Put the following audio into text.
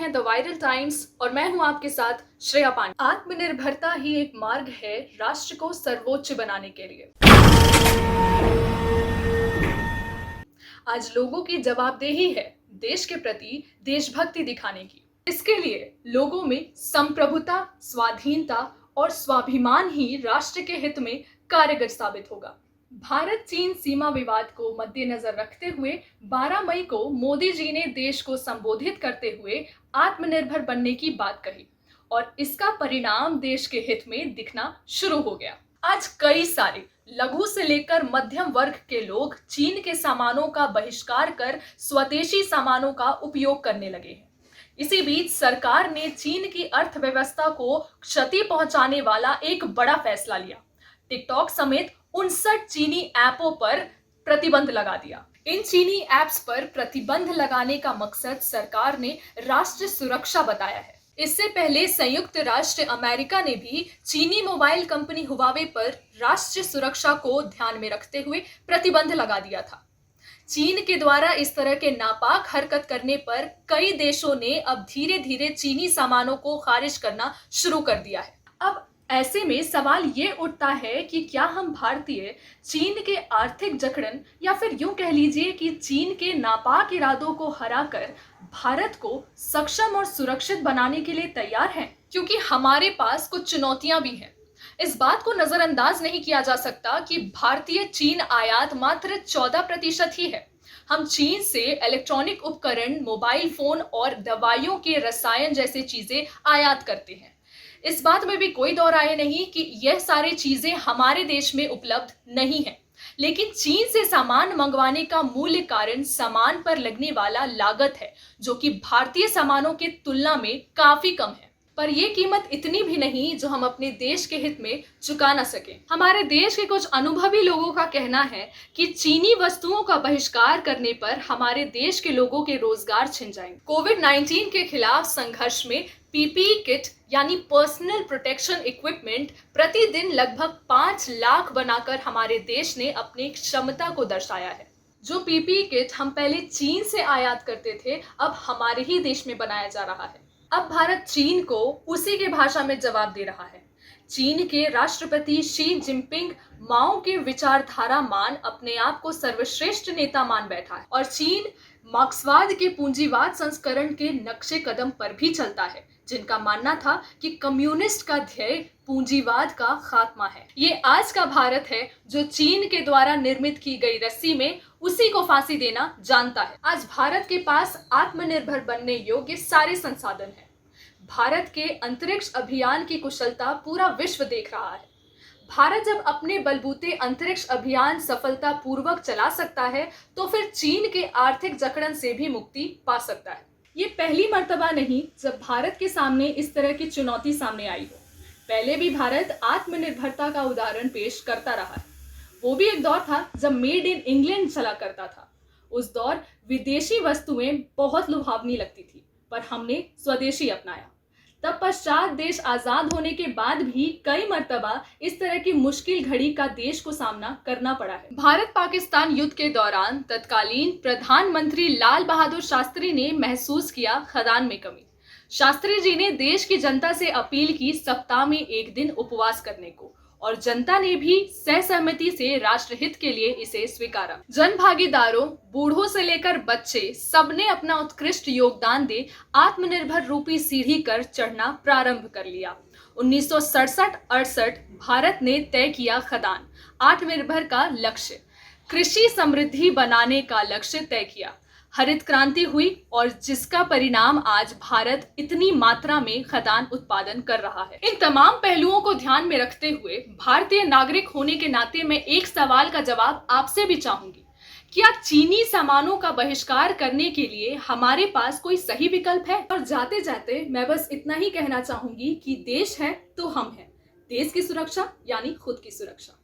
हैं the viral times और मैं हूं आपके साथ श्रेया पांडे। आत्मनिर्भरता ही एक मार्ग है राष्ट्र को सर्वोच्च बनाने के लिए। आज लोगों की जवाबदेही है देश के प्रति देशभक्ति दिखाने की। इसके लिए लोगों में संप्रभुता, स्वाधीनता और स्वाभिमान ही राष्ट्र के हित में कारगर साबित होगा। भारत चीन सीमा विवाद को मद्देनजर रखते हुए 12 मई को मोदी जी ने देश को संबोधित करते हुए आत्मनिर्भर बनने की बात कही और इसका परिणाम देश के हित में दिखना शुरू हो गया। आज कई सारे लघु से लेकर मध्यम वर्ग के लोग चीन के सामानों का बहिष्कार कर स्वदेशी सामानों का उपयोग करने लगे हैं। इसी बीच सरकार ने चीन की अर्थव्यवस्था को क्षति पहुंचाने वाला एक बड़ा फैसला लिया। टिकटॉक समेत 59 चीनी ऐपों पर प्रतिबंध लगा दिया। इन चीनी ऐप्स पर प्रतिबंध लगाने का मकसद सरकार ने राष्ट्र सुरक्षा बताया है। इससे पहले संयुक्त राष्ट्र अमेरिका ने भी चीनी मोबाइल कंपनी हुआवे पर राष्ट्र सुरक्षा को ध्यान में रखते हुए प्रतिबंध लगा दिया था। चीन के द्वारा इस तरह के नापाक हरकत करने पर कई देशों ने अब धीरे धीरे चीनी सामानों को खारिज करना शुरू कर दिया है। अब ऐसे में सवाल ये उठता है कि क्या हम भारतीय चीन के आर्थिक जकड़न या फिर यूं कह लीजिए कि चीन के नापाक इरादों को हराकर भारत को सक्षम और सुरक्षित बनाने के लिए तैयार हैं? क्योंकि हमारे पास कुछ चुनौतियां भी हैं। इस बात को नजरअंदाज नहीं किया जा सकता कि भारतीय चीन आयात मात्र 14% ही है। हम चीन से इलेक्ट्रॉनिक उपकरण, मोबाइल फोन और दवाइयों के रसायन जैसे चीजें आयात करते हैं। इस बात में भी कोई दो राय नहीं कि यह सारी चीजें हमारे देश में उपलब्ध नहीं है, लेकिन चीन से सामान मंगवाने का मूल्य कारण सामान पर लगने वाला लागत है, जो कि भारतीय सामानों की तुलना में काफी कम है। पर यह कीमत इतनी भी नहीं जो हम अपने देश के हित में चुका न सके। हमारे देश के कुछ अनुभवी लोगों का कहना है कि चीनी वस्तुओं का बहिष्कार करने पर हमारे देश के लोगों के रोजगार छिन जाएंगे। कोविड-19 के खिलाफ संघर्ष में पीपीई किट यानी पर्सनल प्रोटेक्शन इक्विपमेंट प्रतिदिन लगभग 5 लाख बनाकर हमारे देश ने अपनी क्षमता को दर्शाया है। जो पीपीई किट हम पहले चीन से आयात करते थे, अब हमारे ही देश में बनाया जा रहा है। अब भारत चीन को उसी के भाषा में जवाब दे रहा है। चीन के राष्ट्रपति शी जिनपिंग माओ के विचारधारा मान अपने आप को सर्वश्रेष्ठ नेता मान बैठा है और चीन मार्क्सवाद के पूंजीवाद संस्करण के नक्शे कदम पर भी चलता है, जिनका मानना था कि कम्युनिस्ट का ध्येय पूंजीवाद का खात्मा है। ये आज का भारत है जो चीन के द्वारा निर्मित की गई रस्सी में उसी को फांसी देना जानता है। आज भारत के पास आत्मनिर्भर बनने योग्य सारे संसाधन हैं। भारत के अंतरिक्ष अभियान की कुशलता पूरा विश्व देख रहा है। भारत जब अपने बलबूते अंतरिक्ष अभियान सफलता पूर्वक चला सकता है, तो फिर चीन के आर्थिक जकड़न से भी मुक्ति पा सकता है। ये पहली मर्तबा नहीं जब भारत के सामने इस तरह की चुनौती सामने आई हो। पहले भी भारत आत्मनिर्भरता का उदाहरण पेश करता रहा है। वो भी एक दौर था जब मेड इन इंग्लैंड चला करता था। उस दौर विदेशी वस्तुएं बहुत लुभावनी लगती थी, पर हमने स्वदेशी अपनाया। तब पश्चात देश आजाद होने के बाद भी कई मर्तबा इस तरह की मुश्किल घड़ी का देश को सामना करना पड़ा है। भारत पाकिस्तान युद्ध के दौरान तत्कालीन प्रधानमंत्री लाल बहादुर शास्त्री ने महसूस किया खदान में कमी। शास्त्री जी ने देश की जनता से अपील की सप्ताह में एक दिन उपवास करने को, और जनता ने भी सहसहमति से राष्ट्रहित के लिए इसे स्वीकारा। जन भागीदारों, बूढ़ों से लेकर बच्चे, सबने अपना उत्कृष्ट योगदान दे आत्मनिर्भर रूपी सीढ़ी कर चढ़ना प्रारंभ कर लिया। 1967-68 भारत ने तय किया खदान, आत्मनिर्भर का लक्ष्य, कृषि समृद्धि बनाने का लक्ष्य तय किया। हरित क्रांति हुई और जिसका परिणाम आज भारत इतनी मात्रा में खदान उत्पादन कर रहा है। इन तमाम पहलुओं को ध्यान में रखते हुए भारतीय नागरिक होने के नाते मैं एक सवाल का जवाब आपसे भी चाहूंगी। क्या चीनी सामानों का बहिष्कार करने के लिए हमारे पास कोई सही विकल्प है? और जाते जाते मैं बस इतना ही कहना चाहूंगी कि देश है तो हम हैं। देश की सुरक्षा यानी खुद की सुरक्षा।